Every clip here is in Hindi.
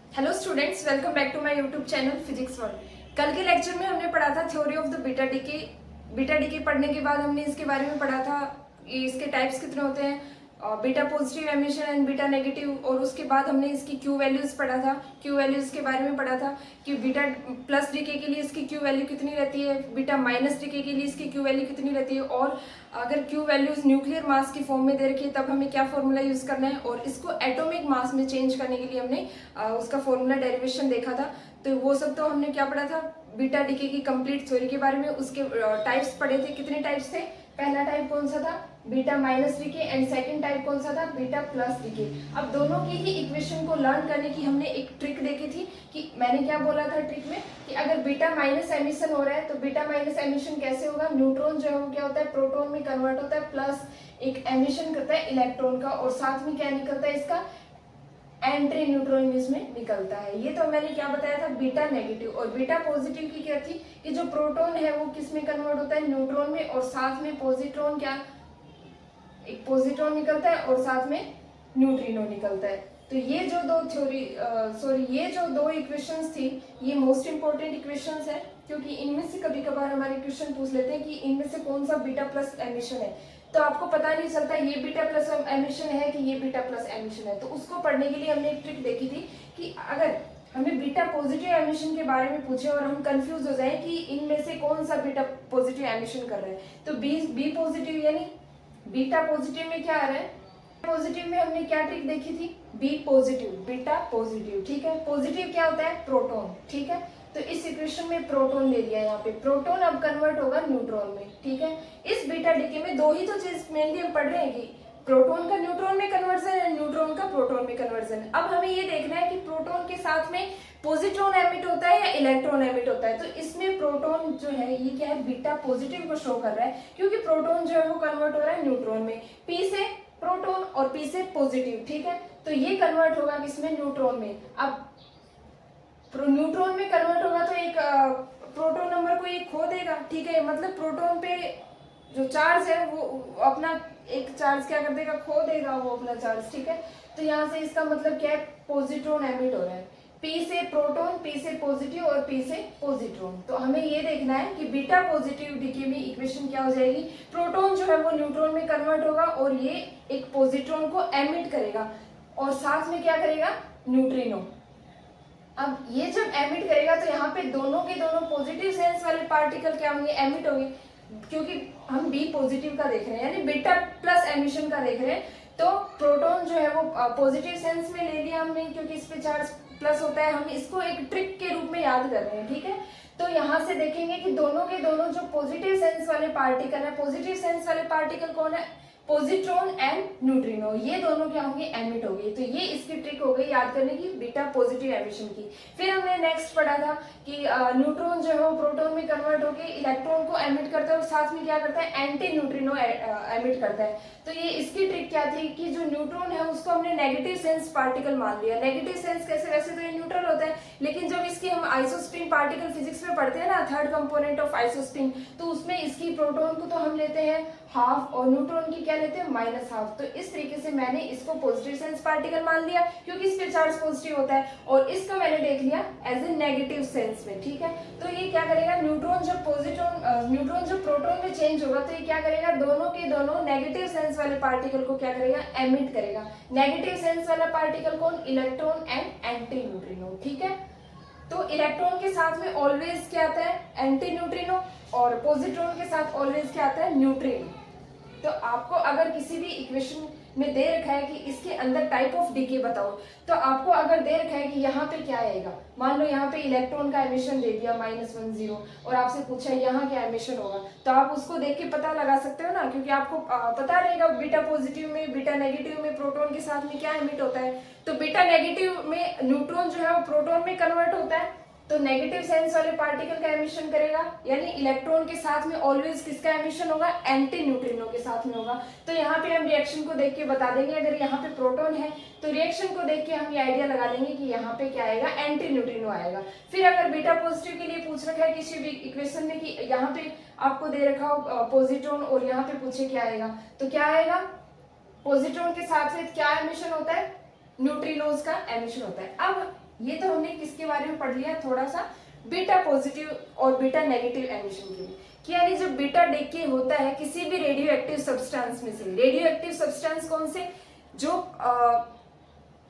Hello students, welcome back to my YouTube channel physics world. कल के लेक्चर में हमने पढ़ा था theory of the beta decay. Beta decay पढ़ने के बाद हमने इसके बारे में पढ़ा था इसके टाइप्स कितने होते हैं, beta positive emission and beta negative. और उसके बाद हमने इसकी क्यू वैल्यूज पढ़ा था, क्यू वैल्यूज के बारे में पढ़ा था कि बीटा प्लस डीके के लिए इसकी क्यू वैल्यू कितनी रहती है, बीटा माइनस डीके के लिए इसकी क्यू वैल्यू कितनी रहती है, और अगर क्यू वैल्यूज न्यूक्लियर मास की फॉर्म में दे रखी है तब हमें क्या फॉर्मूला यूज करना है, और इसको एटॉमिक मास में चेंज करने के लिए हमने उसका फॉर्मूला डेरिवेशन देखा था। तो वो सब तो हमने क्या पढ़ा था, बीटा डीके की कंप्लीट थ्योरी के बारे में। उसके टाइप्स पढ़े थे, कितने टाइप्स थे। पहला टाइप कौन सा था, beta minus decay, and second type कौन सा था, बीटा प्लस डीके। अब दोनों की ही इक्वेशन को लर्न करने की हमने एक ट्रिक देखी थी कि मैंने क्या बोला था ट्रिक में कि अगर बीटा माइनस एमिशन हो रहा है तो बीटा माइनस एमिशन कैसे होगा, न्यूट्रॉन जो है वो क्या होता है प्रोटॉन में कन्वर्ट होता है, प्लस एक एमिशन करता है इलेक्ट्रॉन का, और साथ में क्या निकलता है इसका एंटी न्यूट्रॉन इसमें निकलता है। ये तो मैंने क्या बताया था, बीटा नेगेटिव। और बीटा पॉजिटिव की क्या थी कि जो प्रोटॉन है वो किस में कन्वर्ट होता है, न्यूट्रॉन में, और साथ में पॉजिट्रॉन क्या, एक पॉजिट्रॉन निकलता है और साथ में न्यूट्रिनो निकलता है। तो ये जो ये जो दो इक्वेशंस थी ये मोस्ट इंपॉर्टेंट इक्वेशंस है, क्योंकि इनमें से कभी कभार हमारे क्वेश्चन पूछ लेते हैं कि इनमें से कौन सा बीटा प्लस एमिशन है, तो आपको पता नहीं चलता ये बीटा प्लस एमिशन है कि ये बीटा प्लस एमिशन है। तो उसको पढ़ने के लिए हमने एक ट्रिक देखी थी कि अगर हमें बीटा पॉजिटिव एमिशन के बारे में पूछे और हम कंफ्यूज हो जाए कि इनमें से कौन सा बीटा पॉजिटिव एमिशन कर रहा है, तो बी पॉजिटिव यानी बीटा पॉजिटिव में क्या आ रहा है, पॉजिटिव में हमने क्या ट्रिक देखी थी, बी पॉजिटिव बीटा पॉजिटिव। ठीक है, पॉजिटिव क्या होता है, प्रोटॉन। ठीक है, तो इस इक्वेशन में प्रोटॉन ले लिया, यहाँ पे प्रोटॉन अब कन्वर्ट होगा न्यूट्रॉन में। ठीक है, इस बीटा डीके में दो ही तो चीज मेनली हम पढ़ रहे हैं कि प्रोटॉन का न्यूट्रॉन में कन्वर्जन है, न्यूट्रॉन का प्रोटॉन में कन्वर्जन है। अब हमें ये देखना है कि प्रोटॉन के साथ में पॉजिट्रॉन एमिट होता है या इलेक्ट्रॉन एमिट होता है। तो इसमें प्रोटॉन जो है ये क्या है, बीटा पॉजिटिव को शो कर रहा है, क्योंकि प्रोटॉन जो है वो कन्वर्ट हो रहा है न्यूट्रॉन में, पी से प्रोटॉन और पी से पॉजिटिव। ठीक है, तो ये कन्वर्ट होगा किसमें, न्यूट्रॉन में। अब न्यूट्रॉन में कन्वर्ट होगा तो एक प्रोटॉन नंबर को ये खो देगा। ठीक है, मतलब प्रोटॉन पे जो चार्ज है वो अपना एक चार्ज क्या कर देगा, खो देगा वो अपना चार्ज। ठीक है, तो यहाँ से इसका मतलब क्या है, पॉजिट्रॉन एमिट हो रहा है, पी से प्रोटॉन, पी से पॉजिटिव और पी से पॉजिट्रॉन। तो हमें ये देखना है कि बीटा पॉजिटिव डीके में इक्वेशन क्या हो जाएगी, प्रोटॉन जो है वो न्यूट्रॉन में कन्वर्ट होगा और ये एक पॉजिट्रॉन को एमिट करेगा, और साथ में क्या करेगा, न्यूट्रिनो। अब ये जब एमिट करेगा तो यहाँ पे दोनों के दोनों पॉजिटिव सेंस वाले पार्टिकल क्या होंगे, एमिट होंगे, क्योंकि हम बी पॉजिटिव का देख रहे हैं यानी बीटा प्लस एमिशन का देख रहे हैं। तो प्रोटॉन जो है वो पॉजिटिव सेंस में ले लिया हमने, क्योंकि इस पे चार्ज प्लस होता है, हम इसको एक ट्रिक के रूप में याद कर रहे हैं। ठीक है, तो यहाँ से देखेंगे कि दोनों के दोनों जो पॉजिटिव सेंस वाले पार्टिकल है, पॉजिटिव सेंस वाले पार्टिकल कौन है, पॉजिट्रॉन एंड न्यूट्रिनो, ये दोनों क्या होंगे, एमिट हो गए। तो ये इसकी ट्रिक हो गई याद करने की, बीटा पॉजिटिव एमिशन की। फिर हमने नेक्स्ट पढ़ा था कि न्यूट्रॉन जो है वो प्रोटॉन में कन्वर्ट होकर इलेक्ट्रॉन को एमिट करता है और साथ में क्या करता है, एंटी न्यूट्रिनो एमिट करता है। तो ये इसकी ट्रिक क्या थी कि जो न्यूट्रॉन है उसको हमने नेगेटिव सेंस पार्टिकल मान लिया। नेगेटिव सेंस कैसे, वैसे तो ये न्यूट्रल होता है, लेकिन जब इसकी हम आइसोस्पिन पार्टिकल फिजिक्स में पढ़ते हैं ना, थर्ड कंपोनेंट ऑफ आइसोस्पिन, तो उसमें इसकी प्रोटॉन को तो हम लेते हैं हाफ और न्यूट्रॉन की क्या लेते हैं, माइनस हाफ। तो इस तरीके से मैंने इसको पॉजिटिव सेंस पार्टिकल मान लिया क्योंकि इस पे चार्ज पॉजिटिव होता है, और इसको मैंने देख लिया एज ए नेगेटिव सेंस में। ठीक है, तो ये क्या करेगा, न्यूट्रॉन जब प्रोटॉन में चेंज होगा तो ये क्या करेगा, दोनों के दोनों नेगेटिव सेंस वाले पार्टिकल को क्या करेगा, एमिट करेगा। नेगेटिव सेंस वाला पार्टिकल कौन, इलेक्ट्रॉन एंड एंटी न्यूट्रिनो। ठीक है, तो इलेक्ट्रॉन के साथ में ऑलवेज क्या आता है, एंटी न्यूट्रिनो, और पॉजिट्रॉन के साथ ऑलवेज क्या आता है, न्यूट्रिनो। तो आपको अगर किसी भी इक्वेशन में दे रखा है कि इसके अंदर टाइप ऑफ डीके बताओ, तो आपको अगर दे रखा है कि यहाँ पे क्या आएगा, मान लो यहाँ पे इलेक्ट्रॉन का एमिशन दे दिया -10 और आपसे पूछा है यहाँ क्या एमिशन होगा, तो आप उसको देख के पता लगा सकते हो ना, क्योंकि आपको पता रहेगा बीटा पॉजिटिव में, बीटा नेगेटिव में प्रोटॉन के साथ में क्या एमिट होता है। तो बीटा नेगेटिव में न्यूट्रॉन जो है वो प्रोटॉन में कन्वर्ट होता है, तो नेगेटिव सेंस वाले पार्टिकल का एमिशन करेगा, यानी इलेक्ट्रॉन के साथ में ऑलवेज किसका एमिशन होगा, एंटी न्यूट्रिनो के साथ में होगा। तो यहाँ पे हम रिएक्शन को देख के बता देंगे, अगर यहाँ पे प्रोटॉन है तो रिएक्शन को देख के हम ये आइडिया लगा लेंगे कि यहाँ पे क्या आएगा, एंटी न्यूट्रिनो आएगा। फिर अगर बीटा पॉजिटिव के लिए पूछ रखा है किसी भी इक्वेशन में कि यहाँ पे आपको दे रखा हो पॉजिट्रॉन और यहाँ पे पूछे क्या आएगा, तो क्या आएगा, पॉजिट्रॉन के साथ क्या एमिशन होता है, न्यूट्रिनोज का एमिशन होता है। अब ये तो हमने किसके बारे में पढ़ लिया थोड़ा सा, बीटा पॉजिटिव और बीटा नेगेटिव एमिशन के लिए, कि यानी जब बीटा डिके होता है किसी भी रेडियो एक्टिव सब्सटेंस में से, रेडियो एक्टिव सब्सटेंस कौन से, जो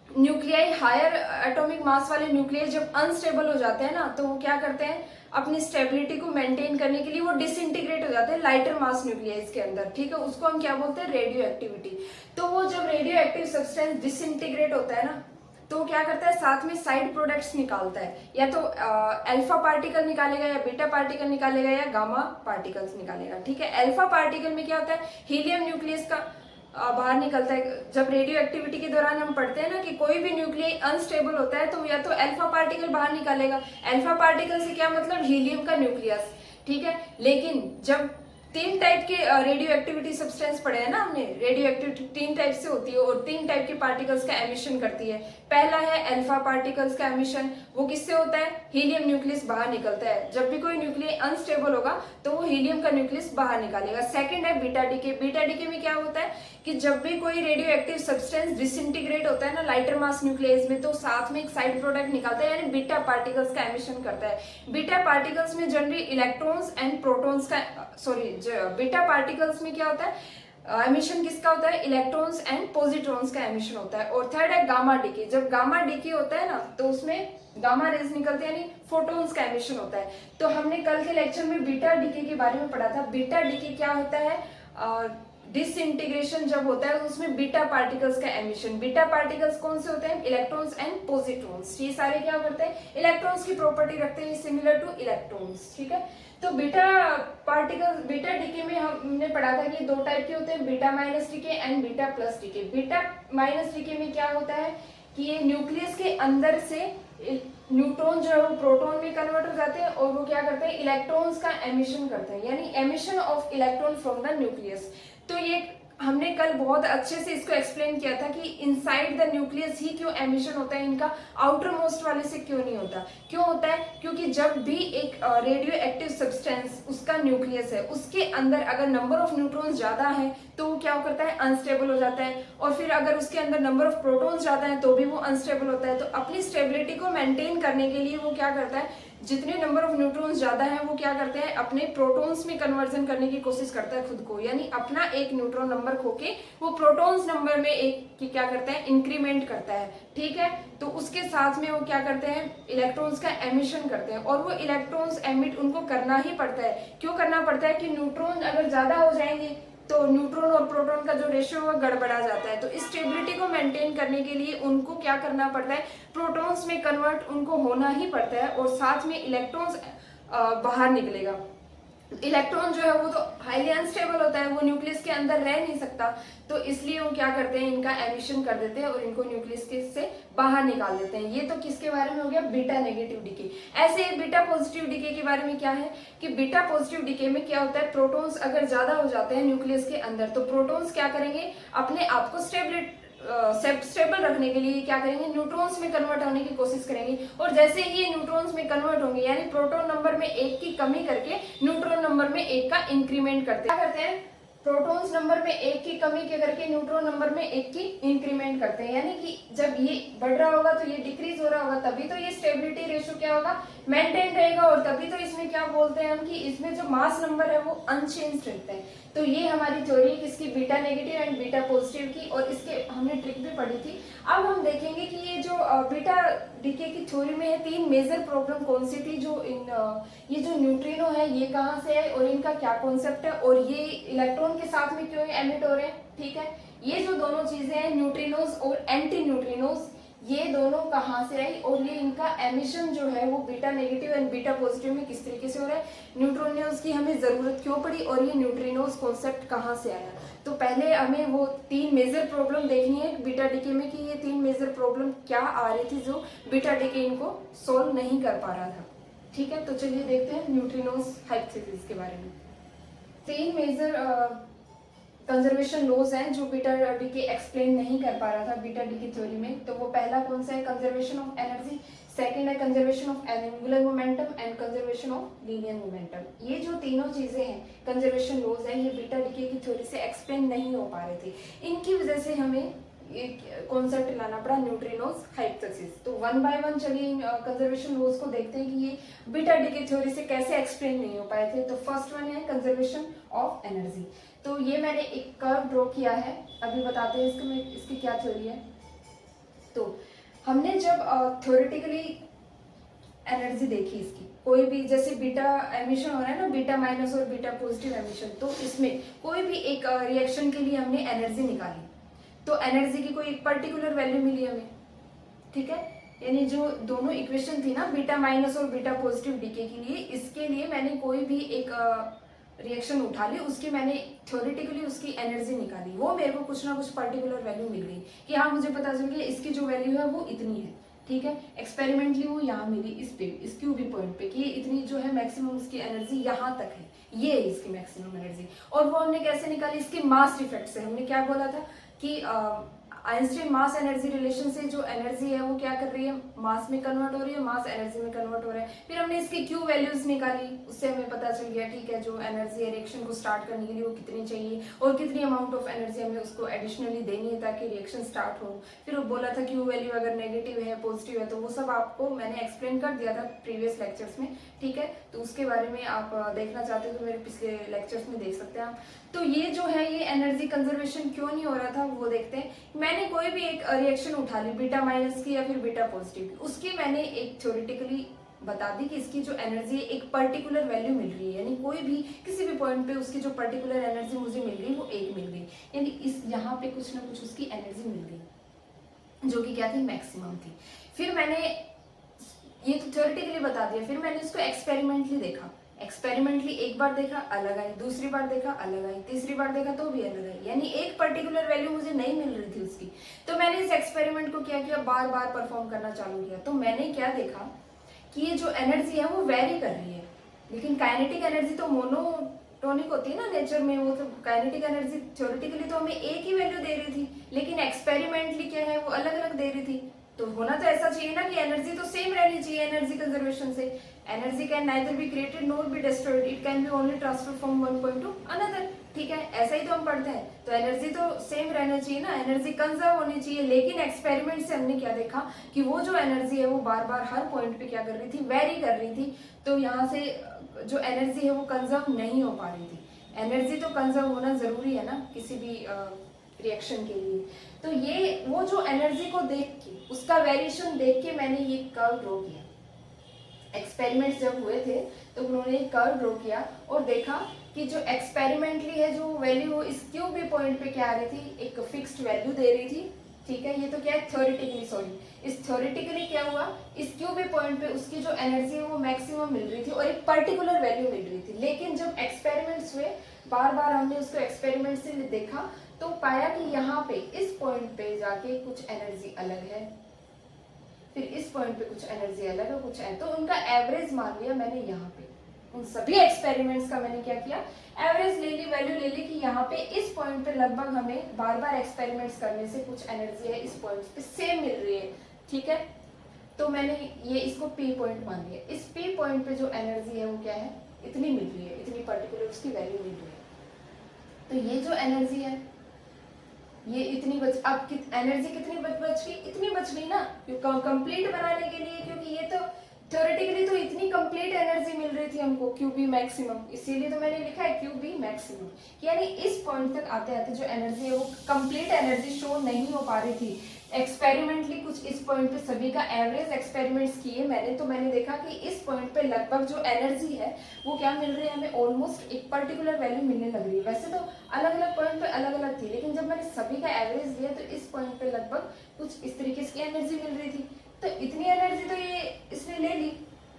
न्यूक्लियाई हायर एटॉमिक मास वाले न्यूक्लियाई जब अनस्टेबल हो जाते हैं ना, तो वो क्या करते हैं अपनी स्टेबिलिटी को मेंटेन करने के लिए वो डिसइंटीग्रेट हो जाते हैं लाइटर मास न्यूक्लियाइज के अंदर, ठीक है, उसको हम क्या बोलते हैं, रेडियो एक्टिविटी। तो वो जब रेडियो एक्टिव सब्सटेंस डिसइंटीग्रेट होता है ना, तो क्या करता है साथ में साइड प्रोडक्ट्स निकालता है, या तो अल्फा पार्टिकल निकालेगा या बीटा पार्टिकल निकालेगा या गामा पार्टिकल्स निकालेगा, ठीक है। अल्फा पार्टिकल में क्या होता है, हीलियम न्यूक्लियस का बाहर निकलता है। जब रेडियो एक्टिविटी के दौरान हम पढ़ते हैं ना कि कोई भी न्यूक्लियाई अनस्टेबल होता है तो या तो अल्फा पार्टिकल बाहर निकालेगा, अल्फा पार्टिकल से क्या मतलब, हीलियम का न्यूक्लियस, ठीक है। लेकिन जब 3 टाइप के रेडियो एक्टिविटी सब्सटेंस पढ़े हैं ना हमने, रेडियो एक्टिविटी 3 टाइप से होती है और 3 टाइप के पार्टिकल्स का एमिशन करती है। पहला है अल्फा पार्टिकल्स का एमिशन, वो किससे होता है, हीलियम न्यूक्लियस बाहर निकलता है। जब भी कोई न्यूक्लियस अनस्टेबल होगा तो वो हीलियम का न्यूक्लियस बाहर निकालेगा। सेकंड है बीटा डीके, बीटा डीके में क्या होता है कि जब भी कोई रेडियो एक्टिव सब्सटेंस डिसइंटीग्रेट होता है ना लाइटर मास न्यूक्लियस में, तो साथ में एक साइड प्रोडक्ट निकालता है, यानी बीटा पार्टिकल्स का एमिशन करता है। बीटा पार्टिकल्स में जनरली इलेक्ट्रॉन्स एंड प्रोटॉन्स का, सॉरी, बीटा पार्टिकल्स में क्या होता है एमिशन किसका होता है, इलेक्ट्रॉन्स एंड पॉजिट्रॉन्स का एमिशन होता है। और थर्ड है गामा डीके, जब गामा डीके होता है ना तो उसमें गामा रेज निकलते हैं, यानी फोटॉन्स का एमिशन होता है। तो हमने कल के लेक्चर में बीटा डीके के बारे में पढ़ा था। बीटा डीके क्या होता है, डिसइंटीग्रेशन जब होता है तो उसमें बीटा पार्टिकल्स का एमिशन। बीटा पार्टिकल्स कौन से होते हैं, इलेक्ट्रॉन्स एंड पॉजिट्रॉन्स। ये सारे क्या करते हैं, इलेक्ट्रॉन्स की प्रॉपर्टी रखते हैं सिमिलर टू इलेक्ट्रॉन्स, ठीक है। तो बीटा पार्टिकल्स, बीटा डीके में हमने पढ़ा था कि 2 टाइप के होते हैं, beta minus decay and beta plus decay. Beta minus decay में क्या होता है कि ये न्यूक्लियस के अंदर से न्यूट्रॉन जो है वो प्रोटॉन में कन्वर्ट हो जाते हैं और वो क्या करते हैं, इलेक्ट्रॉन्स का एमिशन करते हैं, यानी emission of electron from the nucleus. तो ये हमने कल बहुत अच्छे से इसको एक्सप्लेन किया था कि इनसाइड द न्यूक्लियस ही क्यों एमिशन होता है, इनका आउटर मोस्ट वाले से क्यों नहीं होता। क्यों होता है, क्योंकि जब भी एक रेडियो एक्टिव सब्सटेंस उसका न्यूक्लियस है, उसके अंदर अगर नंबर ऑफ न्यूट्रॉन्स ज्यादा है तो वो क्या करता है, अनस्टेबल हो जाता है। और फिर अगर उसके अंदर नंबर ऑफ प्रोटॉन्स ज्यादा है तो भी वो अनस्टेबल होता है। तो अपनी स्टेबिलिटी को मेंटेन करने के लिए वो क्या करता है, जितने नंबर ऑफ न्यूट्रॉन्स ज्यादा है वो क्या करते हैं, अपने प्रोटॉन्स में कन्वर्जन करने की कोशिश करता है खुद को, यानी अपना एक न्यूट्रॉन नंबर खो के वो प्रोटॉन्स नंबर में एक की क्या करता है, इंक्रीमेंट करता है, ठीक है। तो उसके साथ में वो क्या करते हैं, इलेक्ट्रॉन्स का एमिशन करते हैं। और वो इलेक्ट्रॉन्स एमिट उनको करना ही पड़ता है। क्यों करना पड़ता है कि न्यूट्रॉन अगर ज्यादा हो जाएंगे तो न्यूट्रॉन और प्रोटॉन का जो रेशियो है गड़बड़ा जाता है। तो इस स्टेबिलिटी को मेंटेन करने के लिए उनको क्या करना पड़ता है, प्रोटॉन्स में कन्वर्ट उनको होना ही पड़ता है और साथ में इलेक्ट्रॉन्स बाहर निकलेगा। इलेक्ट्रॉन जो है वो तो हाईली अनस्टेबल होता है, वो न्यूक्लियस के अंदर रह नहीं सकता, तो इसलिए वो क्या करते हैं, इनका एमिशन कर देते हैं और इनको न्यूक्लियस के से बाहर निकाल देते हैं। ये तो किसके बारे में हो गया, बीटा नेगेटिव डीके। ऐसे ही बीटा पॉजिटिव डीके के बारे में क्या है कि बीटा पॉजिटिव डीके में क्या होता है, प्रोटॉन्स अगर ज्यादा हो जाते हैं न्यूक्लियस के अंदर तो प्रोटॉन्स क्या करेंगे, अपने आप को स्टेबल रखने के लिए क्या करेंगे, न्यूट्रॉन्स में कन्वर्ट होने की कोशिश करेंगे। और जैसे ही ये न्यूट्रॉन्स में कन्वर्ट होंगे, यानी प्रोटॉन नंबर में 1 की कमी करके न्यूट्रॉन नंबर में 1 का इंक्रीमेंट करते हैं, प्रोटॉन्स नंबर में 1 की कमी के करके न्यूट्रॉन नंबर में 1 की इंक्रीमेंट करते हैं। यानी कि जब ये बढ़ रहा होगा तो ये डिक्रीज हो रहा होगा, तभी तो ये स्टेबिलिटी रेशियो क्या होगा, मेंटेन रहेगा। और तभी तो इसमें क्या बोलते हैं हम कि इसमें जो मास नंबर है वो अनचेंज रहता है। तो ये हमारी थ्योरी है किसकी, beta negative and beta positive की, और इसके हमने ट्रिक भी पढ़ी थी। अब हम देखेंगे कि ये जो बीटा डीके की थ्योरी में है 3 मेजर प्रॉब्लम कौन सी थी, जो ये जो न्यूट्रिनो है ये कहाँ से है और इनका क्या कॉन्सेप्ट है और ये इलेक्ट्रॉन के साथ में क्यों एमिट हो रहे हैं, ठीक है। ये जो दोनों चीजें हैं न्यूट्रिनोज और एंटी न्यूट्रिनोज, ये दोनों कहाँ से आई और ये इनका एमिशन जो है वो beta negative and beta positive में किस तरीके से हो रहा है, न्यूट्रिनोज की हमें जरूरत क्यों पड़ी और ये न्यूट्रिनोज कॉन्सेप्ट कहाँ से आया। तो पहले हमें वो 3 मेजर प्रॉब्लम देखनी है बीटा डीके में कि ये 3 मेजर प्रॉब्लम क्या आ रही थी जो बीटा डीके इनको सोल्व नहीं कर पा रहा था, ठीक है। तो चलिए देखते हैं न्यूट्रिनोज हाइपोथेसिस के बारे में। 3 मेजर कंजर्वेशन लॉज हैं जो बीटा डीके एक्सप्लेन नहीं कर पा रहा था बीटा डीके थ्योरी में। तो वो पहला कौन सा है, कंजर्वेशन ऑफ एनर्जी, सेकंड है conservation of angular momentum and conservation of linear momentum. ये जो तीनों चीजें हैं कंजर्वेशन लॉज हैं, ये बीटा डीके की थ्योरी से एक्सप्लेन नहीं हो पा रहे थे। इनकी वजह से हमें एक कॉन्सेप्ट लाना पड़ा, न्यूट्रिनोज हाइपोथेसिस। तो वन बाय वन चलिए कंजर्वेशन लॉज को देखते हैं कि ये बीटा डीके थ्योरी से कैसे एक्सप्लेन नहीं हो पाए थे। तो फर्स्ट वन है कंजर्वेशन ऑफ एनर्जी। तो ये मैंने एक कर्व ड्रॉ किया है, अभी बताते हैं इसकी क्या थ्योरी है। तो हमने जब थ्योरेटिकली एनर्जी देखी इसकी, कोई भी जैसे बीटा एमिशन हो रहा है ना, बीटा माइनस और बीटा पॉजिटिव एमिशन, तो इसमें कोई भी एक रिएक्शन के लिए हमने एनर्जी निकाली, तो एनर्जी की कोई एक पर्टिकुलर वैल्यू मिली हमें, ठीक है। यानी जो दोनों इक्वेशन थी ना बीटा माइनस और बीटा पॉजिटिव डीके के लिए, इसके लिए मैंने कोई भी एक रिएक्शन उठा ली, उसकी मैंने थ्योरेटिकली उसकी एनर्जी निकाली, वो मेरे को कुछ ना कुछ पर्टिकुलर वैल्यू मिल गई कि हाँ मुझे पता चल गया इसकी जो वैल्यू है वो इतनी है, ठीक है। एक्सपेरिमेंटली वो यहाँ मिली इस पे, इस क्यू बी पॉइंट पे कि ये इतनी जो है मैक्सिमम उसकी एनर्जी यहाँ तक है, ये है इसकी मैक्सिमम एनर्जी। और वो हमने कैसे निकाली, इसके मास इफेक्ट से। हमने क्या बोला था कि आइंस्टाइन मास एनर्जी रिलेशन से जो एनर्जी है वो क्या कर रही है, मास में कन्वर्ट हो रही है, मास एनर्जी में कन्वर्ट हो रहा है। फिर हमने इसकी क्यू वैल्यूज निकाली, उससे हमें पता चल गया ठीक है जो एनर्जी है रिएक्शन को स्टार्ट करने के लिए वो कितनी चाहिए और कितनी अमाउंट ऑफ एनर्जी हमें उसको एडिशनली देनी है ताकि रिएक्शन स्टार्ट हो। फिर वो बोला था क्यू वैल्यू अगर नेगेटिव है पॉजिटिव है, तो वो सब आपको मैंने एक्सप्लेन कर दिया था प्रीवियस लेक्चर्स में, ठीक है। तो उसके बारे में आप देखना चाहते हो तो मेरे पिछले लेक्चर्स में देख सकते हैं आप। तो ये जो है ये एनर्जी कंजर्वेशन क्यों नहीं हो रहा था वो देखते हैं। मैंने कोई भी एक रिएक्शन उठा ली बीटा माइनस की या फिर बीटा पॉजिटिव की, उसकी मैंने एक थ्योरेटिकली बता दी कि इसकी जो एनर्जी है एक पर्टिकुलर वैल्यू मिल रही है, यानी कोई भी किसी भी पॉइंट पे उसकी जो पर्टिकुलर एनर्जी मुझे मिल गई वो एक मिल गई, यानी इस यहाँ पे कुछ ना कुछ उसकी एनर्जी मिल गई जो कि क्या थी, मैक्सिमम थी। फिर मैंने ये तो थ्योरेटिकली बता दिया, फिर मैंने इसको एक्सपेरिमेंटली देखा। एक्सपेरिमेंटली एक बार देखा अलग आई, दूसरी बार देखा अलग आई, तीसरी बार देखा तो भी अलग आई, यानी एक पर्टिकुलर वैल्यू मुझे नहीं मिल रही थी उसकी। तो मैंने इस एक्सपेरिमेंट को क्या किया, बार बार परफॉर्म करना चालू किया। तो मैंने क्या देखा कि ये जो एनर्जी है वो वेरी कर रही है, लेकिन काइनेटिक एनर्जी तो मोनोटोनिक होती है ना नेचर में, वो तो काइनेटिक एनर्जी थ्योरेटिकली तो हमें एक ही वैल्यू दे रही थी, लेकिन एक्सपेरिमेंटली क्या है वो अलग अलग दे रही थी। तो होना तो ऐसा चाहिए ना कि एनर्जी तो सेम रहनी चाहिए एनर्जी कंजर्वेशन से। Energy can neither be created nor be destroyed, it can be only transfer from one point two another, ठीक है। ऐसा ही तो हम पढ़ते हैं, तो एनर्जी तो सेम रहना चाहिए ना, एनर्जी कंजर्व होनी चाहिए। लेकिन एक्सपेरिमेंट से हमने क्या देखा कि वो जो एनर्जी है वो बार बार हर पॉइंट पे क्या कर रही थी, वेरी कर रही थी। तो यहाँ से जो एनर्जी है वो कंजर्व नहीं हो पा रही थी। एनर्जी तो कंजर्व होना जरूरी है ना किसी भी रिएक्शन के लिए। तो ये वो जो एनर्जी को देख के, उसका वेरिएशन देख के मैंने ये कर्व ड्रॉ किया। एक्सपेरिमेंट्स जब हुए थे तो उन्होंने एक कर्व ड्रॉ किया और देखा कि जो एक्सपेरिमेंटली है जो वैल्यू इस क्यू बी पॉइंट पे क्या आ रही थी, एक फिक्स्ड वैल्यू दे रही थी, ठीक है। ये तो क्या है थ्योरेटिकली, सॉरी, इस थ्योरेटिकली क्या हुआ, इस क्यू बी पॉइंट पे उसकी जो एनर्जी है वो मैक्सिमम मिल रही थी और एक पर्टिकुलर वैल्यू मिल रही थी। लेकिन जब एक्सपेरिमेंट्स हुए, बार बार हमने उसको एक्सपेरिमेंट से देखा तो पाया कि यहाँ पे इस पॉइंट पे जाके कुछ एनर्जी अलग है, फिर इस पॉइंट पे कुछ एनर्जी अलग है, कुछ है। तो उनका एवरेज मान लिया मैंने यहाँ पे, उन सभी एक्सपेरिमेंट्स का मैंने क्या किया, एवरेज ले ली, वैल्यू ले ली कि यहाँ पे इस पॉइंट पे लगभग हमें बार बार एक्सपेरिमेंट्स करने से कुछ एनर्जी है इस पॉइंट पे सेम मिल रही है, ठीक है। तो मैंने ये इसको पी पॉइंट मान लिया। इस पी पॉइंट पे जो एनर्जी है वो क्या है, इतनी मिल रही है, इतनी पर्टिकुलर उसकी वैल्यू मिल रही है। तो ये जो एनर्जी है ये इतनी बच, अब एनर्जी कितनी बच गई, इतनी बच गई ना कंप्लीट बनाने के लिए, क्योंकि ये तो थ्योरेटिकली तो इतनी कंप्लीट एनर्जी मिल रही थी हमको क्यू बी मैक्सिमम, इसीलिए तो मैंने लिखा है क्यू बी मैक्सिमम, यानी इस पॉइंट तक आते आते जो एनर्जी है वो कंप्लीट एनर्जी शो नहीं हो पा रही थी। एक्सपेरिमेंटली कुछ इस पॉइंट पे सभी का एवरेज एक्सपेरिमेंट्स किए मैंने, तो मैंने देखा कि इस पॉइंट पे लगभग जो एनर्जी है वो क्या मिल रही है हमें, ऑलमोस्ट एक पर्टिकुलर वैल्यू मिलने लग रही है। वैसे तो अलग अलग पॉइंट पे अलग अलग थी, लेकिन जब मैंने सभी का एवरेज लिया तो इस पॉइंट पे लगभग कुछ इस तरीके की एनर्जी मिल रही थी। तो इतनी एनर्जी तो ये इसने ले ली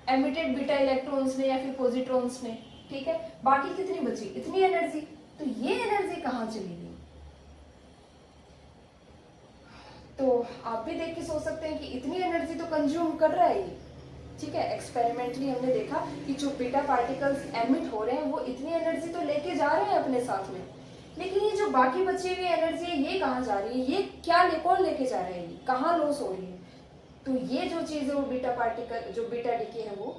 एमिटेड बीटा इलेक्ट्रॉन्स ने या फिर पॉजिट्रॉन्स ने, ठीक है। बाकी कितनी बची, इतनी एनर्जी। तो ये एनर्जी कहाँ चली गई, तो आप भी देख के सोच सकते हैं कि इतनी एनर्जी तो कंज्यूम कर रहा है ये, ठीक है। एक्सपेरिमेंटली हमने देखा कि जो बीटा पार्टिकल्स एमिट हो रहे हैं वो इतनी एनर्जी तो लेके जा रहे हैं अपने साथ में, लेकिन ये जो बाकी बची हुई एनर्जी है ये कहाँ जा रही है, ये क्या कौन लेके जा रहा है, ये कहाँ लॉस हो रही है। तो ये जो चीज़ है वो बीटा पार्टिकल जो बीटा डीके है वो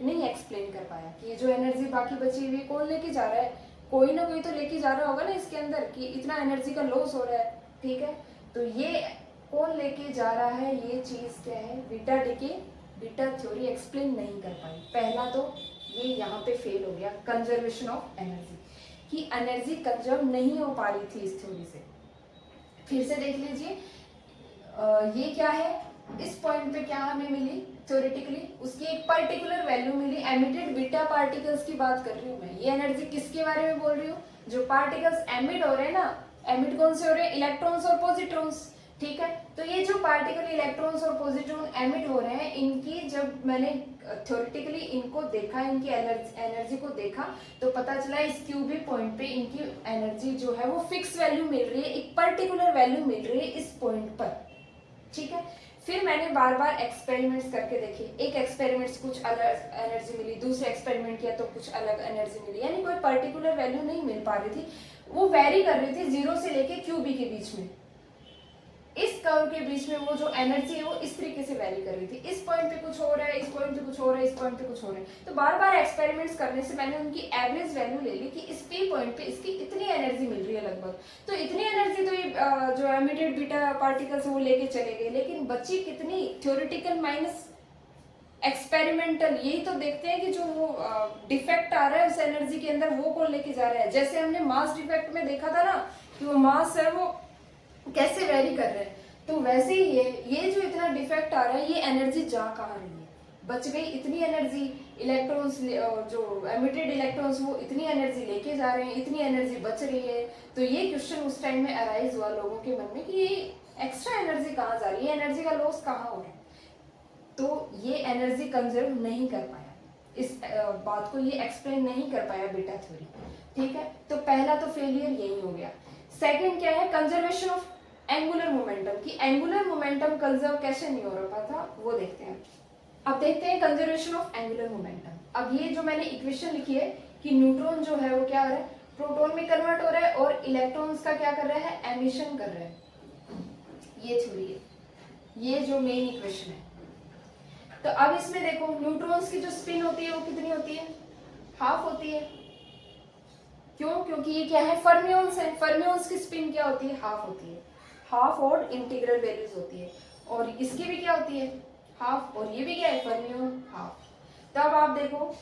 नहीं एक्सप्लेन कर पाया कि ये जो एनर्जी बाकी बची हुई है कौन लेके जा रहा है, कोई ना कोई तो लेके जा रहा होगा ना इसके अंदर कि इतना एनर्जी का लॉस हो रहा है, ठीक है। तो ये कौन लेके जा रहा है, ये चीज क्या है, beta decay beta theory explain नहीं कर पाई। पहला तो ये यहाँ पे फेल हो गया, कंजर्वेशन ऑफ एनर्जी, कि एनर्जी कंजर्व नहीं हो पा रही थी इस थ्योरी से। फिर से देख लीजिए, ये क्या है, इस पॉइंट पे क्या हमें मिली थ्योरेटिकली, उसकी एक पर्टिकुलर वैल्यू मिली, एमिटेड बीटा पार्टिकल्स की बात कर रही हूँ मैं। ये एनर्जी किसके बारे में बोल रही हूँ, जो पार्टिकल्स एमिट हो रहे हैं ना, एमिट कौन से हो रहे हैं, इलेक्ट्रॉन्स और पॉजिट्रॉन्स, ठीक है। तो ये जो पार्टिकल इलेक्ट्रॉन्स और पॉजिट्रॉन एमिट हो रहे हैं, इनकी जब मैंने थ्योरेटिकली इनको देखा, इनकी एनर्जी को देखा, तो पता चला इस क्यूबी पॉइंट पे इनकी एनर्जी जो है वो फिक्स वैल्यू मिल रही है, एक पर्टिकुलर वैल्यू मिल रही है इस पॉइंट पर, ठीक है। फिर मैंने बार बार एक्सपेरिमेंट्स करके देखे, एक एक्सपेरिमेंट्स कुछ अलग एनर्जी मिली, दूसरे एक्सपेरिमेंट किया तो कुछ अलग एनर्जी मिली, यानी कोई पर्टिकुलर वैल्यू नहीं मिल पा रही थी, वो वेरी कर रही थी 0 से लेके क्यूबी के बीच में। इस कर्व के बीच में वो जो एनर्जी है वो इस तरीके से वैरी कर रही थी, इस पॉइंट पे कुछ हो रहा है, इस पॉइंट पे कुछ हो रहा है, इस पॉइंट पे कुछ हो रहा है। तो बार बार एक्सपेरिमेंट्स करने से मैंने उनकी एवरेज वैल्यू ले ली कि इस पी पॉइंट पे इसकी इतनी एनर्जी मिल रही है लगभग, तो इतनी एनर्जी तो ये जो एमिटेड बीटा पार्टिकल्स वो लेके चले गए, लेकिन बची कितनी, थ्योरेटिकल माइनस एक्सपेरिमेंटल। यही तो देखते हैं कि जो वो डिफेक्ट आ रहा है उस एनर्जी के अंदर, वो कौन लेके जा रहा है। जैसे हमने मास डिफेक्ट में देखा था ना कि वो मास है वो कैसे वेरी कर रहे हैं, तो वैसे ही ये जो इतना डिफेक्ट आ रहा है, ये एनर्जी जा कहाँ रही है, बच गई इतनी एनर्जी, इलेक्ट्रॉन्स जो एमिटेड इलेक्ट्रॉन्स वो इतनी एनर्जी लेके जा रहे हैं, इतनी एनर्जी बच रही है। तो ये क्वेश्चन उस टाइम में अराइज हुआ लोगों के मन में कि ये एक्स्ट्रा एनर्जी कहाँ जा रही है, एनर्जी का लॉस कहाँ हो रहा है। तो ये एनर्जी कंजर्व नहीं कर पाया, इस बात को ये एक्सप्लेन नहीं कर पाया बीटा थ्योरी, ठीक है। तो पहला तो फेलियर यही हो गया। सेकंड क्या है, कंजर्वेशन ऑफ एंगुलर मोमेंटम, कि एंगुलर मोमेंटम कंजर्व कैसे नहीं हो रहा था, वो देखते हैं। अब देखते हैं कंजर्वेशन ऑफ एंगुलर मोमेंटम। अब ये जो मैंने इक्वेशन लिखी है कि न्यूट्रॉन जो है वो क्या हो रहा है, प्रोटॉन में कन्वर्ट हो रहा है और इलेक्ट्रॉन्स का क्या कर रहा है, एमिशन कर रहा है, ये थ्योरी है, ये जो मेन इक्वेशन है। तो अब इसमें देखो, न्यूट्रॉन्स की जो स्पिन होती है वो कितनी होती है, हाफ होती है। क्यों, क्योंकि ये क्या है, फर्मियोन्स है, फर्मियोन्स की स्पिन क्या होती है, हाफ होती है, हाफ और इंटीग्रल वैल्यूज होती है। और इसकी भी क्या होती है, हाफ, और ये भी क्या है, फर्मियोन हाफ। तब आप देखो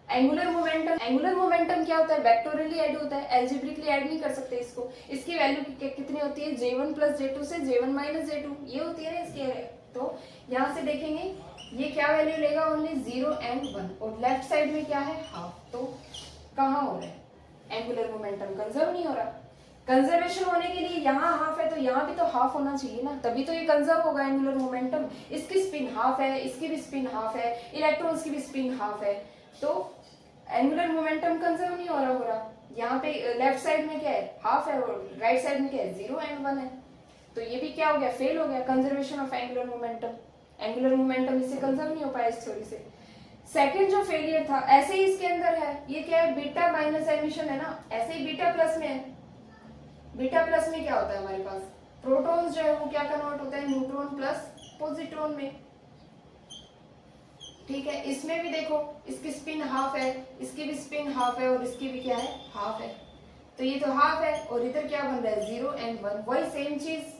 एंगुलर मोमेंटम, एंगुलर मोमेंटम क्या होता है, वेक्टोरियली ऐड होता है, एल्जेब्रिकली ऐड नहीं कर सकते इसको। इसकी वैल्यू कितनी होती है, J1 + J2 से J1 - J2, ये होती है ना इसकी। तो यहाँ से देखेंगे ये क्या वैल्यू लेगा, ओनली 0 और 1, और लेफ्ट साइड में क्या है, हाफ। तो कहाँ हो रहा है, एंगुलर मोमेंटम कंजर्व नहीं हो रहा। कंजर्वेशन होने के लिए यहाँ हाफ है तो यहाँ भी तो हाफ होना चाहिए ना, तभी तो ये कंजर्व होगा एंगुलर मोमेंटम। इसकी स्पिन हाफ है, इसकी भी स्पिन हाफ है, इलेक्ट्रॉन्स की भी स्पिन हाफ है, तो एंगुलर मोमेंटम कंजर्व नहीं हो रहा। यहाँ पे लेफ्ट साइड में क्या है, हाफ है, और राइट साइड में क्या है, 0 और 1 है। तो ये भी क्या हो गया, फेल हो गया, conservation of angular momentum. Angular momentum इससे कंजर्व नहीं हो पाया इस थ्योरी से। सेकंड जो फेलियर था, ऐसे ही इसके अंदर है, ये क्या है, बीटा माइनस एमिशन है ना, ऐसे ही बीटा प्लस में है। बीटा प्लस में क्या होता है हमारे पास, प्रोटॉन्स जो है वो क्या कन्वर्ट होता है, न्यूट्रॉन प्लस पॉजिट्रॉन में, ठीक है। इसमें भी देखो, इसकी स्पिन हाफ है, इसकी भी स्पिन हाफ है, और इसकी भी क्या है, हाफ है। तो ये तो हाफ है, और इधर क्या बन रहा है, 0 और 1, वही सेम चीज।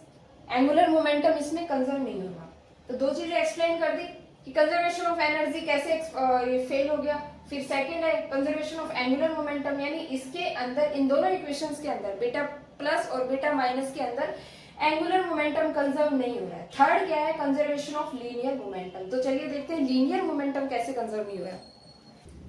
एंगुलर मोमेंटम इसमें कंजर्व नहीं हो रहा। तो दो चीजें एक्सप्लेन कर दी कि कंजर्वेशन ऑफ एनर्जी कैसे ये फेल हो गया। फिर सेकंड है कंजर्वेशन ऑफ एंगुलर मोमेंटम, यानी इसके अंदर, इन दोनों इक्वेशंस के अंदर, बीटा प्लस और बीटा माइनस के अंदर एंगुलर मोमेंटम कंजर्व नहीं हो रहा है। थर्ड क्या है, कंजर्वेशन ऑफ लीनियर मोमेंटम। तो चलिए देखते हैं लीनियर मोमेंटम कैसे कंजर्व नहीं हुआ है।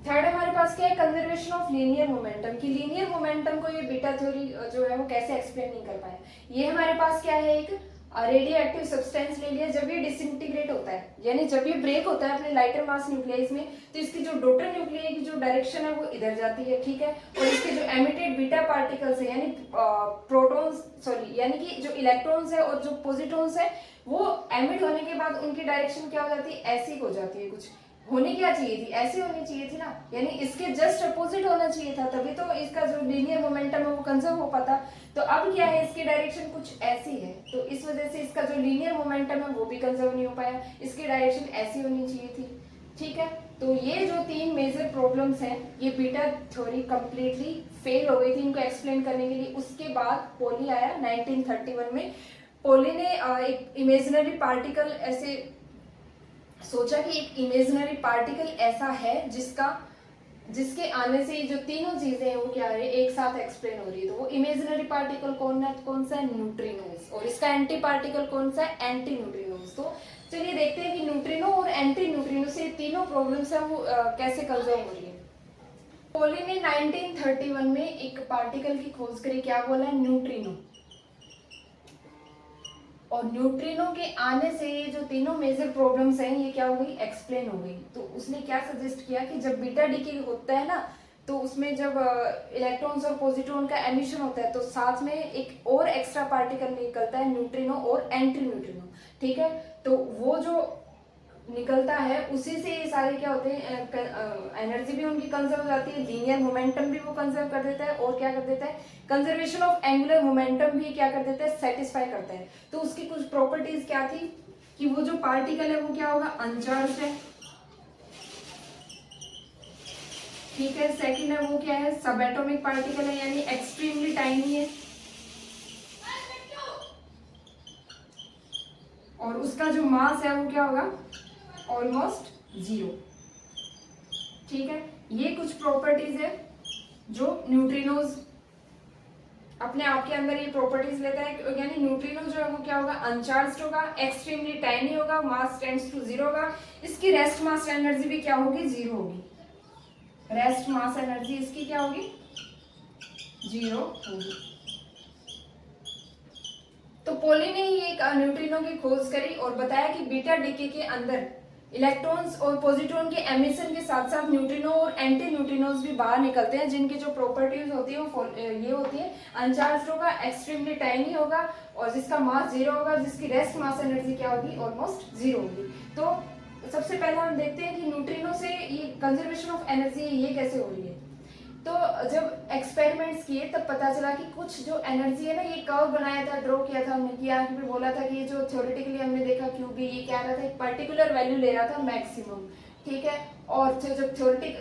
थर्ड हमारे पास क्या है, कंजर्वेशन ऑफ लीनियर मोमेंटम, कि लीनियर मोमेंटम को ये बीटा थ्योरी जो है वो कैसे एक्सप्लेन नहीं कर पाया। ये हमारे पास क्या है, एक रेडियो एक्टिव सब्सटेंस ले लिया, जब ये डिसइंटीग्रेट होता है, यानी जब ये ब्रेक होता है अपने लाइटर मास न्यूक्लियस में, तो इसकी जो डॉटर न्यूक्लियस की जो डायरेक्शन है वो इधर जाती है, ठीक है। और इसके जो एमिटेड बीटा पार्टिकल्स है, यानी प्रोटॉन्स, सॉरी, यानी कि जो इलेक्ट्रॉन्स है और जो पॉजिट्रॉन्स है, वो एमिट होने के बाद उनकी डायरेक्शन क्या हो जाती है, ऐसी हो जाती है। कुछ होनी क्या चाहिए थी, ऐसी होनी चाहिए थी ना, यानी इसके जस्ट अपोजिट होना चाहिए था, तभी तो इसका जो लीनियर मोमेंटम है वो कंजर्व हो पाता। तो अब क्या है, इसकी डायरेक्शन कुछ ऐसी है, तो इस वजह से इसका जो लीनियर मोमेंटम है वो भी कंजर्व नहीं हो पाया, इसकी डायरेक्शन ऐसी होनी चाहिए थी। ठीक है, तो ये जो 3 मेजर प्रॉब्लम्स हैं, ये बीटा थ्योरी कंप्लीटली फेल हो गई थी इनको एक्सप्लेन करने के लिए। उसके बाद पोली आया 1931 में। पोली ने एक इमेजिनरी पार्टिकल ऐसे सोचा कि एक इमेजिनरी पार्टिकल ऐसा है जिसके आने से जो तीनों चीजें हैं वो क्या है, एक साथ एक्सप्लेन हो रही है। तो वो इमेजिनरी पार्टिकल कौन सा है, न्यूट्रिनोज। और इसका एंटी पार्टिकल कौन सा है, एंटी न्यूट्रिनोज। तो चलिए देखते हैं कि न्यूट्रिनो और एंटी न्यूट्रिनो से तीनों प्रॉब्लम्स है वो कैसे कंजर्व हो रही है। पोली ने 1931 में एक पार्टिकल की खोज करी, क्या बोला है, न्यूट्रिनो। और न्यूट्रिनो के आने से ये जो तीनों मेजर प्रॉब्लम्स हैं ये क्या हो गई, एक्सप्लेन हो गई। तो उसने क्या सजेस्ट किया कि जब बीटा डीके होता है ना, तो उसमें जब इलेक्ट्रॉन्स और पॉजिट्रॉन का एमिशन होता है तो साथ में एक और एक्स्ट्रा पार्टिकल निकलता है, न्यूट्रिनो और एंटी न्यूट्रिनो। ठीक है, तो वो जो निकलता है उसी से ये सारे क्या होते हैं, एनर्जी भी उनकी कंजर्व हो जाती है, लीनियर मोमेंटम भी वो कंजर्व कर देता है, और क्या कर देता है, कंजर्वेशन ऑफ एंगुलर मोमेंटम भी क्या कर देता है, सेटिस्फाई करता है। तो उसकी कुछ प्रॉपर्टीज क्या थी कि वो जो पार्टिकल है वो क्या होगा, अनचार्ज है। ठीक है, सेकंड है वो क्या है, सब एटॉमिक पार्टिकल है, यानी एक्सट्रीमली टाइनी है। और उसका जो मास है वो क्या होगा, ऑलमोस्ट 0। ठीक है, ये कुछ प्रॉपर्टीज है जो न्यूट्रिनोज अपने आप के अंदर ये प्रॉपर्टीज लेता है। यानी न्यूट्रिनो जो है वो क्या होगा, अनचार्ज्ड होगा, एक्सट्रीमली टाइनी होगा, मास टेंड्स टू 0 होगा। इसकी रेस्ट मास एनर्जी भी क्या होगी, 0 होगी। रेस्ट मास एनर्जी इसकी क्या होगी, 0 होगी। तो पोली ने ये एक न्यूट्रिनो की खोज करी और बताया कि बीटा डीके के अंदर इलेक्ट्रॉन्स और पॉजिट्रॉन के एमिशन के साथ साथ न्यूट्रिनो और एंटी न्यूट्रिनोज भी बाहर निकलते हैं, जिनकी जो प्रॉपर्टीज होती है वो ये होती है, अनचार्ज्ड होगा, एक्सट्रीमली टाइनी होगा, और जिसका मास 0 होगा, जिसकी रेस्ट मास एनर्जी क्या होगी, ऑलमोस्ट 0 होगी। तो सबसे पहले हम देखते हैं कि न्यूट्रिनो से ये कंजर्वेशन ऑफ एनर्जी ये कैसे हो रही है। तो जब एक्सपेरिमेंट्स किए तब पता चला कि कुछ जो एनर्जी है ना, ये कर्व बनाया था, ड्रॉ किया था हमने, किया फिर बोला था कि ये जो थ्योरेटिकली हमने देखा क्यू बी, ये क्या रहा था, एक पर्टिकुलर वैल्यू ले रहा था, मैक्सिमम। ठीक है, और जब थ्योरेटिक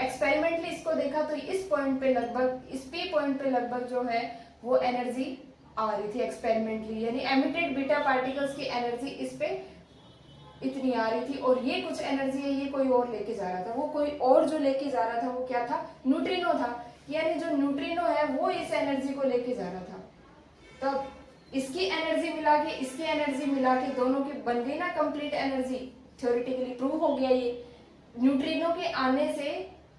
एक्सपेरिमेंटली इसको देखा तो इस पॉइंट पे लगभग, इस पी पॉइंट पे लगभग जो है वो एनर्जी आ रही थी एक्सपेरिमेंटली, यानी एमिटेड बीटा पार्टिकल्स की एनर्जी इस पे इतनी आ रही थी। और ये कुछ एनर्जी है ये कोई और लेके जा रहा था, वो कोई और जो लेके जा रहा था वो क्या था, न्यूट्रिनो था। यानी जो न्यूट्रिनो है वो इस एनर्जी को लेके जा रहा था। तब इसकी एनर्जी मिला के इसकी एनर्जी मिला के दोनों की बन गई ना कंप्लीट एनर्जी, थ्योरेटिकली प्रूव हो गया। ये न्यूट्रिनो के आने से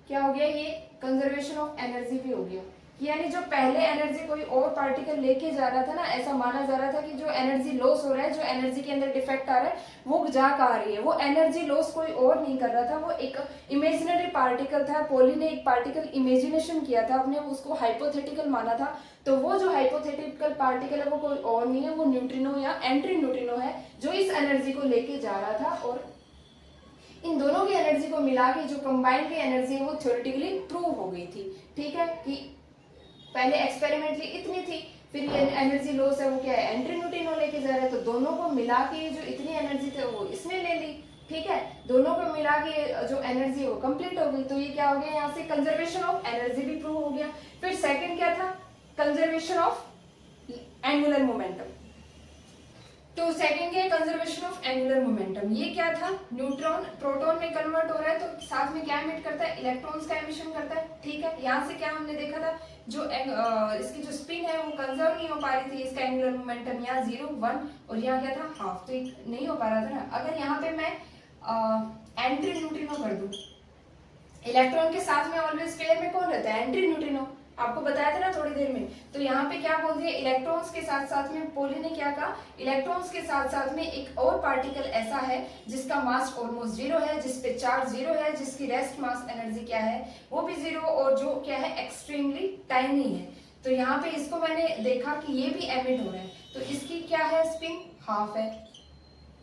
क्या हो गया, ये कंजर्वेशन ऑफ एनर्जी भी हो गया। यानी जो पहले एनर्जी कोई और पार्टिकल लेके जा रहा था ना, ऐसा माना जा रहा था कि जो एनर्जी लॉस हो रहा है, जो एनर्जी के अंदर डिफेक्ट आ रहा है, वो जा कहाँ रही है, वो एनर्जी लॉस कोई और नहीं कर रहा था, वो एक इमेजिनरी पार्टिकल था। पोली ने एक पार्टिकल इमेजिनेशन किया था अपने, उसको हाइपोथेटिकल माना था। तो वो जो हाइपोथेटिकल पार्टिकल है वो कोई और नहीं है, वो न्यूट्रिनो या एंटी न्यूट्रिनो है, जो इस एनर्जी को लेके जा रहा था। और इन दोनों की एनर्जी को मिला के जो कंबाइंड की एनर्जी है वो थ्योरेटिकली प्रूव हो गई थी। ठीक है, कि पहले एक्सपेरिमेंटली इतनी थी, फिर ये एनर्जी लॉस है वो क्या है, एंटी न्यूट्रिनो लेके जा रहा है, तो दोनों को मिला के जो इतनी एनर्जी थी वो इसने ले ली। ठीक है, दोनों को मिला के जो एनर्जी है वो कंप्लीट हो गई। तो ये क्या हो गया, यहाँ से कंजर्वेशन ऑफ एनर्जी भी प्रूव हो गया। फिर सेकंड क्या था, कंजर्वेशन ऑफ एंगुलर मोमेंटम। तो सेकंड क्या है, कंजर्वेशन ऑफ एंगुलर मोमेंटम। ये क्या था, न्यूट्रॉन प्रोटॉन में कन्वर्ट हो रहा है तो साथ में क्या एमिट करता है, इलेक्ट्रॉन्स का एमिशन करता है। ठीक है, यहाँ से क्या हमने देखा था, जो इसकी जो स्पिन है वो कंजर्व नहीं हो पा रही थी, इसका एंगुलर मोमेंटम यहाँ 0, 1 और यहाँ क्या था, हाफ, तो नहीं हो पा रहा था ना। अगर यहाँ पे मैं एंटी न्यूट्रिनो कर दूं, इलेक्ट्रॉन के साथ में ऑलवेज पेयर में कौन रहता है, एंटी न्यूट्रिनो, आपको बताया था ना थोड़ी देर में। तो यहाँ पे क्या बोल दिया, इलेक्ट्रॉन्स के साथ साथ में पोली ने क्या कहा, इलेक्ट्रॉन्स के साथ साथ में एक और पार्टिकल ऐसा है जिसका मास ऑलमोस्ट 0 है, जिसपे चार्ज 0 है, जिसकी रेस्ट मास एनर्जी क्या है वो भी 0, और जो क्या है एक्सट्रीमली टाइनी है। तो यहाँ पे इसको मैंने देखा कि ये भी एमिट हो रहा है, तो इसकी क्या है, स्पिन हाफ है।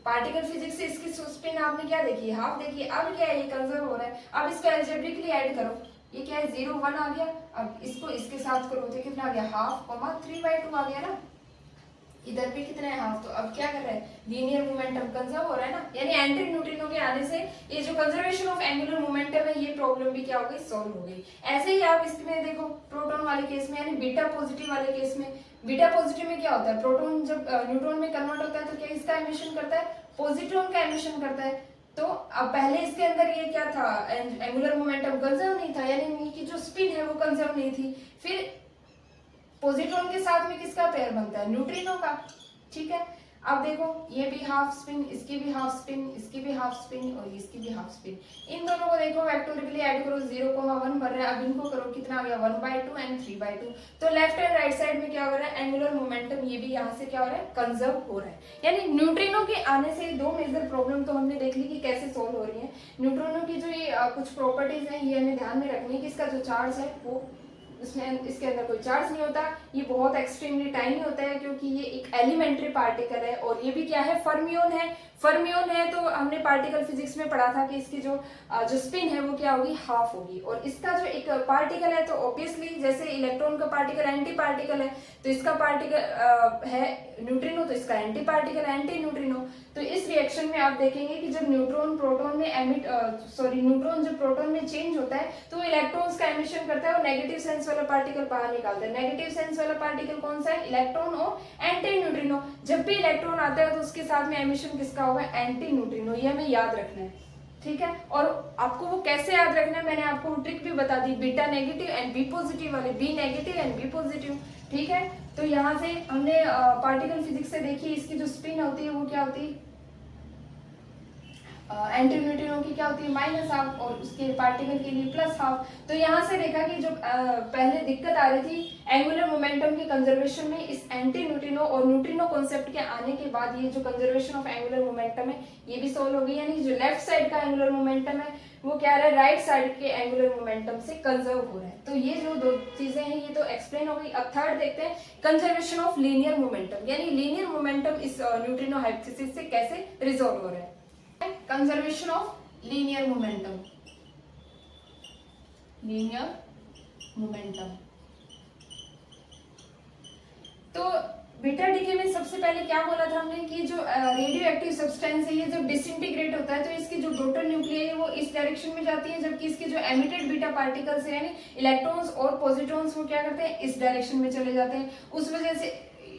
पार्टिकल फिजिक्स से इसकी स्पिन आपने क्या देखी, हाफ देखी। अब क्या है, ये कंजर्व हो रहा है। अब इसको एल्जेब्रिकली ऐड करो, ये क्या है, 0, 1 आ गया। अब इसको इसके साथ करो तो कितना आ गया, हाफ, 3/2 आ गया ना। इधर भी कितना है, हाफ। तो अब क्या कर रहा है, लीनियर मोमेंटम कंजर्व हो रहा है ना, यानी एंटी न्यूट्रिनो न्यूट्रिनो के आने से ये जो कंजर्वेशन ऑफ एंगुलर मोमेंटम है ये प्रॉब्लम भी क्या हो गई, सॉल्व हो गई। ऐसे ही आप इसमें देखो प्रोटॉन वाले केस में, यानी बीटा पॉजिटिव वाले केस में, बीटा पॉजिटिव में क्या होता है, प्रोटॉन जब न्यूट्रॉन में कन्वर्ट होता है तो क्या इसका एमिशन करता है, पॉजिट्रॉन का एमिशन करता है। तो अब पहले इसके अंदर ये क्या था, एंगुलर मोमेंटम कंजर्व नहीं था, यानी इनकी जो स्पिन है वो कंजर्व नहीं थी। फिर पॉजिट्रॉन के साथ में किसका पेयर बनता है, न्यूट्रिनो का, ठीक है। अब देखो ये भी हाफ स्पिन, इसकी भी हाफ स्पिन, इसकी भी हाफ स्पिन और इसकी भी हाफ स्पिन। इन दोनों को देखो वेक्टोरिकली ऐड करो, 0,1 भर रहा है। अब इनको करो, कितना आ गया, 1/2 एंड 3/2। तो लेफ्ट एंड राइट साइड में क्या हो रहा है, एंगुलर मोमेंटम ये भी यहाँ से क्या हो रहा है, कंजर्व हो रहा है। यानी न्यूट्रिनो के आने से दो मेजर प्रॉब्लम तो हमने देख ली कि कैसे सोल्व हो रही है। न्यूट्रिनो की जो ये कुछ प्रॉपर्टीज है ये हमें ध्यान में रखनी है कि इसका जो चार्ज है वो इसमें, इसके अंदर कोई चार्ज नहीं होता, ये बहुत एक्सट्रीमली टाइनी होता है क्योंकि ये एक एलिमेंट्री पार्टिकल है। और ये भी क्या है, फर्मियोन है। फर्मियोन है तो हमने पार्टिकल फिजिक्स में पढ़ा था कि इसकी जो स्पिन है वो क्या होगी, हाफ होगी। और इसका जो एक पार्टिकल है तो ऑब्वियसली जैसे इलेक्ट्रॉन का पार्टिकल एंटी पार्टिकल है, तो इसका पार्टिकल है न्यूट्रिनो, तो इसका एंटी पार्टिकल एंटी न्यूट्रिनो। तो इस रिएक्शन में आप देखेंगे कि जब न्यूट्रॉन प्रोटॉन में न्यूट्रॉन जब प्रोटॉन में चेंज होता है तो इलेक्ट्रॉन्स का एमिशन करता है और नेगेटिव सेंस वाला पार्टिकल बाहर निकालता है। नेगेटिव सेंस वाला पार्टिकल कौन सा है, इलेक्ट्रॉन और एंटी न्यूट्रिनो। जब भी इलेक्ट्रॉन आता है तो उसके साथ में एमिशन किसका होगा, एंटी न्यूट्रिनो। ये हमें याद रखना है, ठीक है। और आपको वो कैसे याद रखना है, मैंने आपको ट्रिक भी बता दी, beta negative and B positive वाले, B negative and B positive, ठीक है। तो यहाँ से हमने पार्टिकल फिजिक्स से देखी इसकी जो स्पिन होती है वो क्या होती है, एंटी न्यूट्रिनो की क्या होती है, -½ और उसके पार्टिकल के लिए +½ तो यहाँ से देखा कि जो पहले दिक्कत आ रही थी एंगुलर मोमेंटम के कंजर्वेशन में, इस एंटी न्यूट्रिनो और न्यूट्रिनो कॉन्सेप्ट के आने के बाद ये जो कंजर्वेशन ऑफ एंगुलर मोमेंटम है ये भी सोल्व हो गई। यानी जो लेफ्ट साइड का एंगुलर मोमेंटम है वो क्या रहा है, राइट साइड के एंगुलर मोमेंटम से कंजर्व हो रहा है। तो ये जो दो चीजें हैं ये तो एक्सप्लेन हो गई। अब थर्ड देखते हैं, कंजर्वेशन ऑफ लीनियर मोमेंटम, यानी लीनियर मोमेंटम इस न्यूट्रिनो हाइपोथेसिस से कैसे रिजॉल्व हो रहा है। Conservation of linear momentum, linear momentum. तो बीटा डीके में सबसे पहले क्या बोला था हमने कि जो रेडियो एक्टिव सब्सटेंस है ये जब डिसइंटीग्रेट होता है तो इसकी जो डॉटर न्यूक्लियाई है वो इस डायरेक्शन में जाती है, जबकि इसके जो एमिटेड बीटा पार्टिकल्स है यानी इलेक्ट्रॉन्स और पॉजिट्रॉन्स वो क्या करते हैं, इस डायरेक्शन में चले जाते हैं। उस वजह से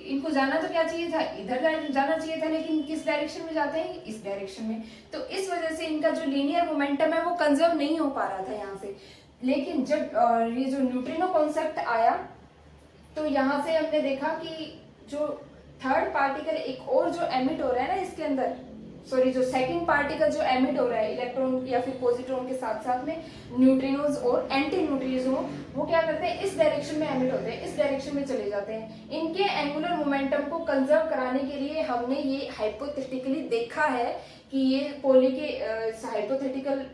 इनको जाना तो क्या चाहिए था, इधर जाना चाहिए था, लेकिन किस डायरेक्शन में जाते हैं, इस डायरेक्शन में। तो इस वजह से इनका जो लीनियर मोमेंटम है वो कंजर्व नहीं हो पा रहा था यहाँ से। लेकिन जब ये जो न्यूट्रिनो कॉन्सेप्ट आया तो यहाँ से हमने देखा कि जो थर्ड पार्टिकल एक और जो एमिट हो रहा है ना इसके अंदर, सॉरी जो सेकंड पार्टिकल जो एमिट हो रहा है इलेक्ट्रॉन या फिर पॉजिट्रॉन के साथ साथ में न्यूट्रिनोज और एंटी न्यूट्रिनोज वो क्या करते हैं, इस डायरेक्शन में एमिट होते हैं, इस डायरेक्शन में चले जाते हैं। इनके एंगुलर मोमेंटम को कंजर्व कराने के लिए हमने ये हाइपोथेटिकली देखा है कि ये पॉली के हाइपोथेटिकल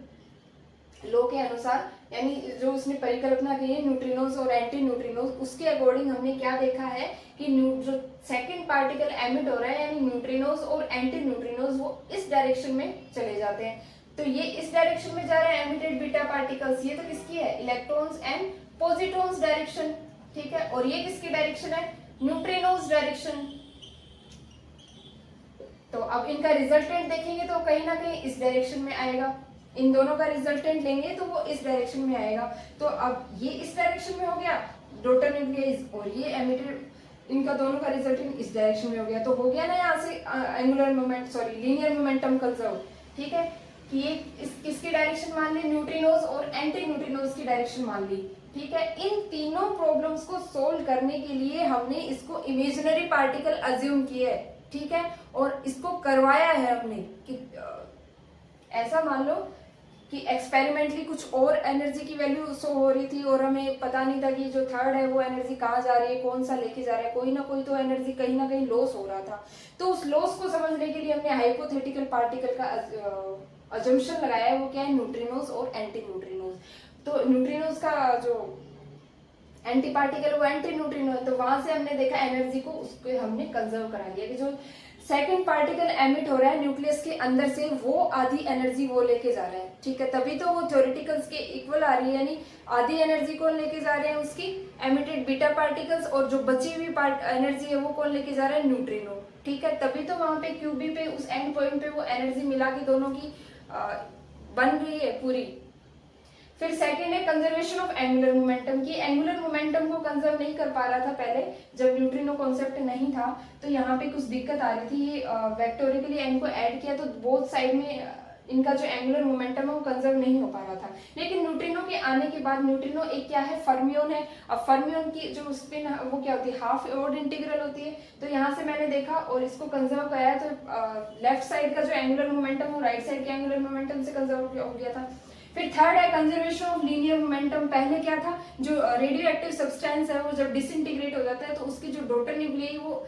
लॉ के अनुसार, यानी जो उसने परिकल्पना की है न्यूट्रिनोज और एंटी न्यूट्रिनोज, उसके अकॉर्डिंग हमने क्या देखा है कि जो सेकंड पार्टिकल एमिट हो रहा है यानी न्यूट्रिनोज और एंटी न्यूट्रिनोज वो इस डायरेक्शन में चले जाते हैं। तो ये इस डायरेक्शन में जा रहे हैं एमिटेड बीटा पार्टिकल्स, ये तो किसकी है, इलेक्ट्रॉन्स एंड पॉजिट्रॉन्स डायरेक्शन, ठीक है। और ये किसकी डायरेक्शन है, न्यूट्रिनोज डायरेक्शन। तो अब इनका रिजल्टेंट देखेंगे तो कहीं ना कहीं इस डायरेक्शन में आएगा, इन दोनों का रिजल्टेंट लेंगे तो वो इस डायरेक्शन में आएगा। तो अब ये इस डायरेक्शन में हो गया डॉटर न्यूक्लियस और ये एमिटेड, इनका दोनों का रिजल्टेंट इस डायरेक्शन में हो गया। तो हो गया ना यहाँ से angular moment sorry linear momentum conserve, ठीक है। कि ये किसकी डायरेक्शन मान ली, न्यूट्रिनोज और एंटी न्यूट्रिनोज की डायरेक्शन मान ली, ठीक है। इन तीनों प्रॉब्लम्स को सोल्व करने के लिए हमने इसको इमेजिनरी पार्टिकल अज्यूम किया है, ठीक है, और इसको करवाया है हमने कि ऐसा मान लो कि एक्सपेरिमेंटली कुछ और एनर्जी की वैल्यू शो हो रही थी और हमें पता नहीं था कि जो थर्ड है वो एनर्जी कहाँ जा रही है, कौन सा लेके जा रहा है, कोई ना कोई तो एनर्जी कहीं ना कहीं लॉस हो रहा था। तो उस लॉस को समझने के लिए हमने हाइपोथेटिकल पार्टिकल का अजम्पशन लगाया है, वो क्या है, न्यूट्रिनोज और एंटी न्यूट्रिनोज। तो न्यूट्रिनोज का जो एंटी पार्टिकल वो एंटी न्यूट्रिनो है, तो वहां से हमने देखा एनर्जी को उसको हमने कंजर्व करा लिया कि जो सेकंड पार्टिकल एमिट हो रहा है न्यूक्लियस के अंदर से वो आधी एनर्जी वो लेके जा रहा है, ठीक है। तभी तो वो थ्योरेटिकल्स के इक्वल आ रही है, यानी आधी एनर्जी कौन लेके जा रहे हैं, उसकी एमिटेड बीटा पार्टिकल्स, और जो बची हुई एनर्जी है वो कौन लेके जा रहा है, न्यूट्रिनो, ठीक है। तभी तो वहां पे क्यूबी पे उस एंड पॉइंट पे वो एनर्जी मिला के दोनों की बन रही है पूरी। फिर सेकंड है कंजर्वेशन ऑफ एंगुलर मोमेंटम, की एंगुलर मोमेंटम को कंजर्व नहीं कर पा रहा था पहले जब न्यूट्रिनो कॉन्सेप्ट नहीं था, तो यहाँ पे कुछ दिक्कत आ रही थी। ये वेक्टोरिकली इनको ऐड किया तो बोथ साइड में इनका जो एंगुलर मोमेंटम है वो कंजर्व नहीं हो पा रहा था। लेकिन न्यूट्रिनो के आने के बाद, न्यूट्रिनो एक क्या है, फर्मियोन है। अब फर्मियोन की जो स्पिन वो क्या होती है, हाफ ओड इंटीग्रल होती है। तो यहाँ से मैंने देखा और इसको कंजर्व कराया, तो लेफ्ट साइड का जो एंगुलर मोमेंटम वो राइट साइड के एंगुलर मोमेंटम से कंजर्व हो गया था। फिर थर्ड है कंजर्वेशन ऑफ लीनियर मोमेंटम। पहले क्या था, जो रेडियो एक्टिव सब्सटेंस है वो जब डिसइंटीग्रेट हो जाता है तो उसकी जो डॉटर न्यूक्लियाई वो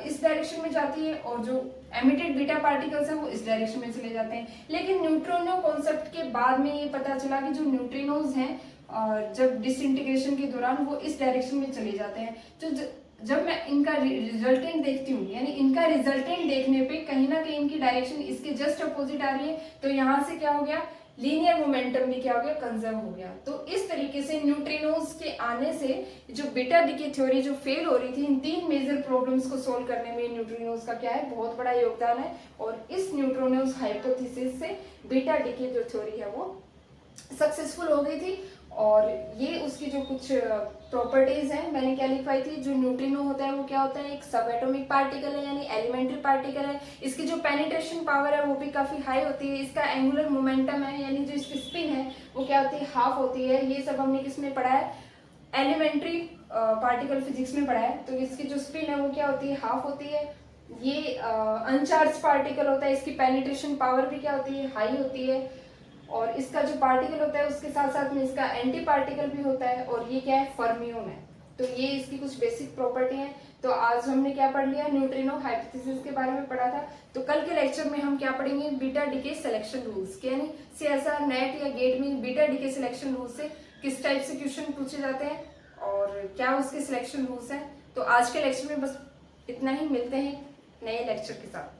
इस डायरेक्शन में जाती है और जो एमिटेड बीटा पार्टिकल्स है वो इस डायरेक्शन में चले जाते हैं। लेकिन न्यूट्रिनो कॉन्सेप्ट के बाद में ये पता चला कि जो न्यूट्रिनोज हैं जब डिसइंटीग्रेशन के दौरान वो इस डायरेक्शन में चले जाते हैं। तो जब मैं इनका रिजल्टेंट देखती हूँ, यानी इनका रिजल्टेंट देखने पे कहीं ना कहीं इनकी डायरेक्शन इसके जस्ट अपोजिट आ रही है, तो यहाँ से क्या हो गया, लीनियर मोमेंटम भी क्या हो गया, कंजर्व हो गया। तो इस तरीके से न्यूट्रिनोज के आने से जो बीटा डीके थ्योरी जो फेल हो रही थी, इन 3 मेजर प्रॉब्लम्स को सोल्व करने में न्यूट्रिनोज का क्या है, बहुत बड़ा योगदान है। और इस न्यूट्रिनोज हाइपोथेसिस से बीटा डीके जो थ्योरी है वो सक्सेसफुल हो गई थी। और ये उसकी जो कुछ प्रॉपर्टीज हैं मैंने क्या लिखवाई थी, जो न्यूट्रिनो होता है वो क्या होता है, एक सब एटॉमिक पार्टिकल है, यानी एलिमेंट्री पार्टिकल है। इसकी जो पेनिट्रेशन पावर है वो भी काफी हाई होती है। इसका एंगुलर मोमेंटम है, यानी जो इसकी स्पिन है वो क्या होती है, हाफ होती है। ये सब हमने किसमें पढ़ा है, एलिमेंट्री पार्टिकल फिजिक्स में पढ़ा है। तो इसकी जो स्पिन है वो क्या होती है, हाफ होती है। ये अनचार्ज पार्टिकल होता है, इसकी पेनिट्रेशन पावर भी क्या होती है, हाई होती है। और इसका जो पार्टिकल होता है उसके साथ साथ में इसका एंटी पार्टिकल भी होता है, और ये क्या है, फर्मियोन है। तो ये इसकी कुछ बेसिक प्रॉपर्टी है। तो आज हमने क्या पढ़ लिया, न्यूट्रिनो हाइपोथेसिस के बारे में पढ़ा था। तो कल के लेक्चर में हम क्या पढ़ेंगे, बीटा डीके सिलेक्शन रूल्स, यानी सीएसआर नेट या गेट में बीटा डीके सिलेक्शन रूल से किस टाइप से क्वेश्चन पूछे जाते हैं और क्या उसके सिलेक्शन रूल्स हैं। तो आज के लेक्चर में बस इतना ही, मिलते हैं नए लेक्चर के साथ।